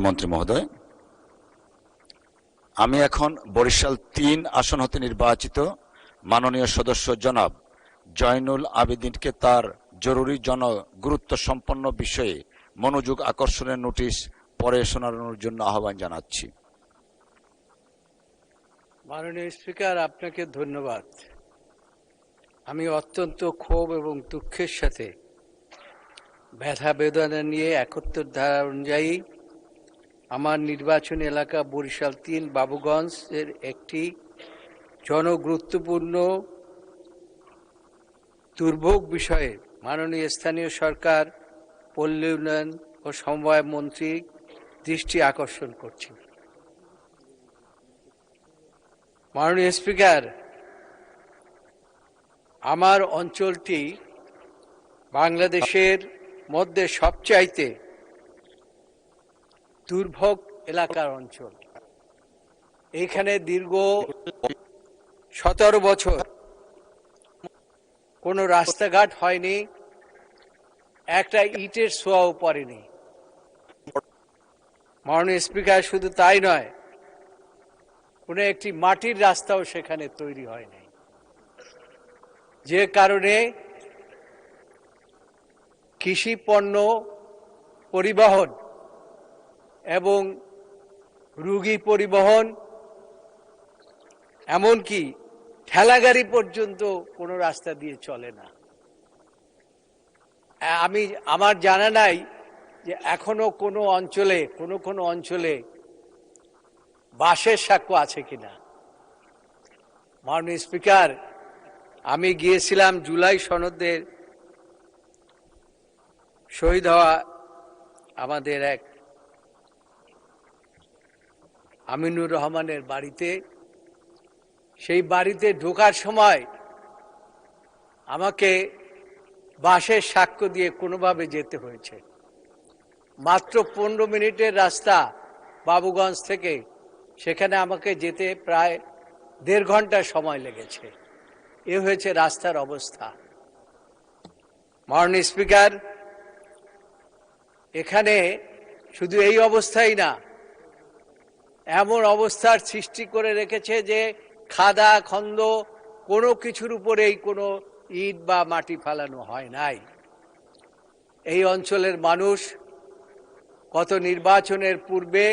মন্ত্রী মহোদয়, আমি এখন বরিশাল ৩ আসন হতে নির্বাচিত মাননীয় সদস্য জনাব জয়নুল আবেদিনকে তার জরুরি গুরুত্ব সম্পন্ন বিষয়ে মনোযোগ আকর্ষণের নোটিশ পরে শোনানোর জন্য আহ্বান জানাচ্ছি। মাননীয় স্পিকার, আপনাকে ধন্যবাদ। আমি অত্যন্ত ক্ষোভ এবং দুঃখের সাথে ব্যথা বেদনা নিয়ে ৭১ ধারা অনুযায়ী আমার নির্বাচনী এলাকা বরিশাল ৩ বাবুগঞ্জের একটি জনগুরুত্বপূর্ণ দুর্ভোগ বিষয়ে মাননীয় স্থানীয় সরকার, পল্লী উন্নয়ন ও সমবায় মন্ত্রী দৃষ্টি আকর্ষণ করছি। মাননীয় স্পিকার, আমার অঞ্চলটি বাংলাদেশের মধ্যে সবচাইতে দুর্ভোগ এলাকার অঞ্চল। এইখানে দীর্ঘ ১৭ বছর কোনো রাস্তাঘাট হয়নি, একটা ইটের ছোঁয়াও পড়েনি। মাননীয় স্পিকার, শুধু তাই নয়, কোনো একটি মাটির রাস্তাও সেখানে তৈরি হয়নি, যে কারণে কৃষি পণ্য পরিবহন এবং রোগী পরিবহন, এমনকি ঠেলাগাড়ি পর্যন্ত কোনো রাস্তা দিয়ে চলে না। আমার জানা নাই যে এখনো কোনো অঞ্চলে বাসের সাক্ষ্য আছে কিনা। মাননীয় স্পিকার, আমি গিয়েছিলাম জুলাই সনদের শহীদ হওয়া আমাদের এক আমিনুর রহমানের বাড়িতে। সেই বাড়িতে ঢোকার সময় আমাকে বাসের সাক্ষ্য দিয়ে কোনোভাবে যেতে হয়েছে। মাত্র ১৫ মিনিটের রাস্তা বাবুগঞ্জ থেকে, সেখানে আমাকে যেতে প্রায় ১.৫ ঘন্টা সময় লেগেছে। এ হয়েছে রাস্তার অবস্থা। মাননীয় স্পিকার, এখানে শুধু এই অবস্থাই না, এমন অবস্থার সৃষ্টি করে রেখেছে যে খাদা খন্দ কোনো কিছুর উপরেই কোনো ইট বা মাটি ফেলানো হয় নাই। এই অঞ্চলের মানুষ গত নির্বাচনের পূর্বে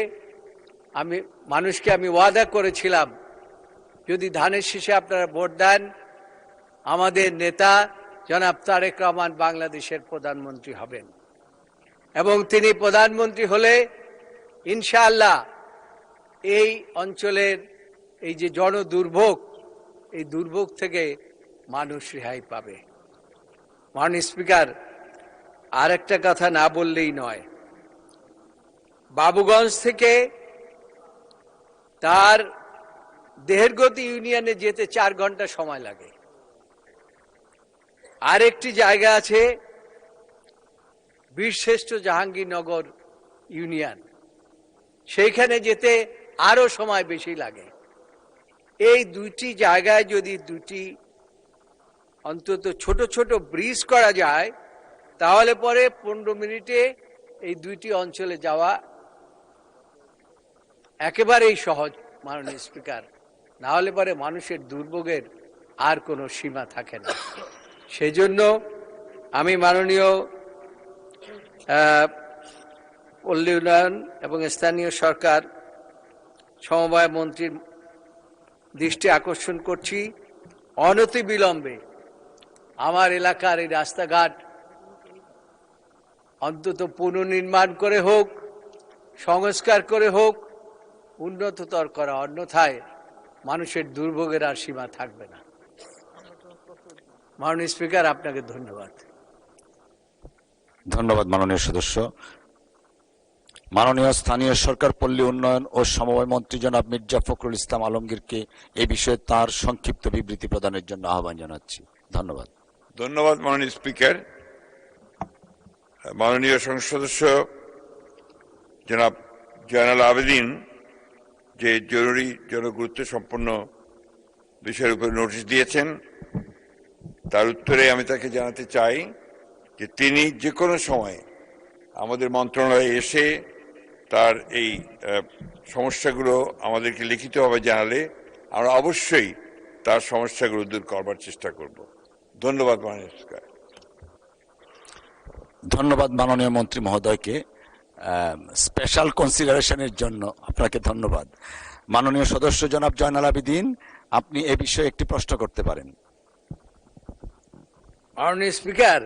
মানুষকে আমি ওয়াদা করেছিলাম, যদি ধানের শীষে আপনারা ভোট দেন, আমাদের নেতা জনাব তারেক রহমান বাংলাদেশের প্রধানমন্ত্রী হবেন, এবং তিনি প্রধানমন্ত্রী হলে ইনশাআল্লাহ এই অঞ্চলের এই যে জনদুর্ভোগ, এই দুর্ভোগ থেকে মানুষ রেহাই পাবে। মাননীয় স্পিকার, আর একটা কথা না বললেই নয়। বাবুগঞ্জ থেকে তার দেহেরগতি ইউনিয়নে যেতে ৪ ঘন্টা সময় লাগে। আরেকটি জায়গা আছে বীরশ্রেষ্ঠ জাহাঙ্গীরনগর ইউনিয়ন, সেইখানে যেতে আরো সময় বেশি লাগে। এই দুইটি জায়গায় যদি দুটি অন্তত ছোট ছোট ব্রিজ করা যায়, তাহলে পরে ১৫ মিনিটে এই দুইটি অঞ্চলে যাওয়া একেবারেই সহজ। মাননীয় স্পিকার, না হলে পরে মানুষের দুর্ভোগের আর কোনো সীমা থাকে না। সেজন্য আমি মাননীয় পল্লী উন্নয়ন এবং স্থানীয় সরকার সমবায় মন্ত্রীর দৃষ্টি আকর্ষণ করছি, অনতিবিলম্বে আমার এলাকার এই রাস্তাঘাট অন্তত পুনর্নির্মাণ করে হোক, সংস্কার করে হোক, উন্নততর করা, অন্যথায় মানুষের দুর্ভোগের আর সীমা থাকবে না। মাননীয় স্পিকার, আপনাকে ধন্যবাদ। ধন্যবাদ মাননীয় সদস্য। মাননীয় স্থানীয় সরকার, পল্লী উন্নয়ন ও সমবায় মন্ত্রী জনাব মির্জা ফখরুল ইসলাম আলমগীরকে এই বিষয়ে তার সংক্ষিপ্ত বিবৃতি প্রদানের জন্য আহ্বান জানাচ্ছি। ধন্যবাদ। ধন্যবাদ মাননীয় স্পিকার। মাননীয় সংসদ সদস্য জনাব জয়নুল আবেদিন যে জরুরি জনগুরুত্ব সম্পন্ন বিষয়ের উপর নোটিশ দিয়েছেন, তার উত্তরে আমি তাকে জানাতে চাই যে তিনি যে কোনো সময় আমাদের মন্ত্রণালয়ে এসে তার এই সমস্যাগুলো আমাদেরকে লিখিতভাবে জানালে আমরা অবশ্যই তার সমস্যাগুলো দূর করবার চেষ্টা করব। ধন্যবাদ মাননীয় স্পিকার। ধন্যবাদ মাননীয় মন্ত্রী মহোদয়কে স্পেশাল কনসিডারেশনের জন্য। আপনাকে ধন্যবাদ। মাননীয় সদস্য জনাব জয়নাল আবেদীন, আপনি এ বিষয়ে একটি প্রশ্ন করতে পারেন। মাননীয় স্পিকার,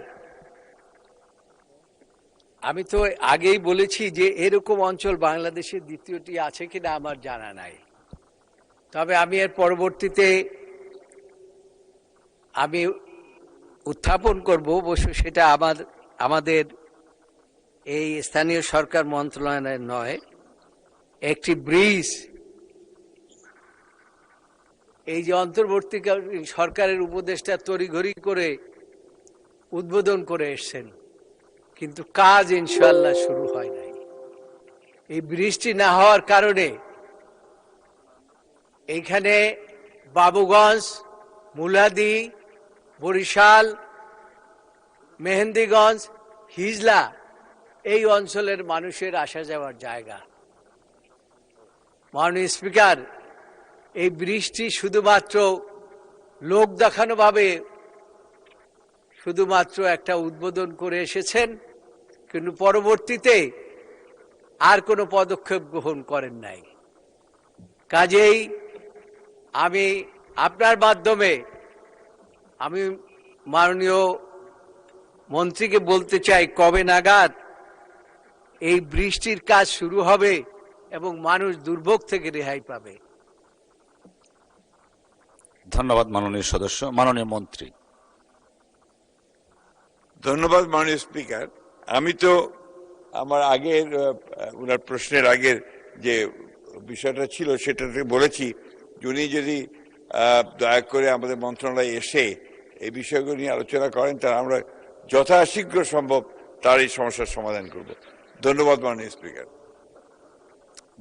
আমি তো আগেই বলেছি যে এরকম অঞ্চল বাংলাদেশের দ্বিতীয়টি আছে কিনা আমার জানা নাই। তবে আমি এর পরবর্তীতে আমি উত্থাপন করব, অবশ্য সেটা আমাদের এই স্থানীয় সরকার মন্ত্রণালয়ের নয়। একটি ব্রিজ এই যে অন্তর্বর্তীকালীন সরকারের উপদেষ্টা তড়িঘড়ি করে উদ্বোধন করে এসছেন, কিন্তু কাজ ইনশাআল্লাহ শুরু হয় নাই। এই বৃষ্টি না হওয়ার কারণে এইখানে বাবুগঞ্জ, মুলাদি, বরিশাল, মেহেন্দিগঞ্জ, হিজলা এই অঞ্চলের মানুষের আসা যাওয়ার জায়গা। মাননীয় স্পিকার, এই বৃষ্টি শুধুমাত্র লোক দেখানো ভাবে শুধুমাত্র একটা উদ্বোধন করে এসেছেন, কিন্তু পরবর্তীতে আর কোনো পদক্ষেপ গ্রহণ করেন নাই। কাজেই আমি আপনার মাধ্যমে আমি মাননীয় মন্ত্রীকে বলতে চাই, কবে নাগাদ এই বৃষ্টির কাজ শুরু হবে এবং মানুষ দুর্ভোগ থেকে রেহাই পাবে? ধন্যবাদ মাননীয় সদস্য। মাননীয় মন্ত্রী। ধন্যবাদ মাননীয় স্পিকার। আমি তো আমার আগের ওনার প্রশ্নের আগের যে বিষয়টা ছিল সেটাতে বলেছি, উনি যদি দয়া করে আমাদের মন্ত্রণালয়ে এসে এই বিষয়গুলো নিয়ে আলোচনা করেন, তাহলে আমরা যথাশীঘ্র সম্ভব তার এই সমস্যার সমাধান করব। ধন্যবাদ মাননীয় স্পিকার।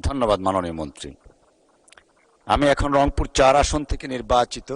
ধন্যবাদ মাননীয় মন্ত্রী। আমি এখন রংপুর 4 আসন থেকে নির্বাচিত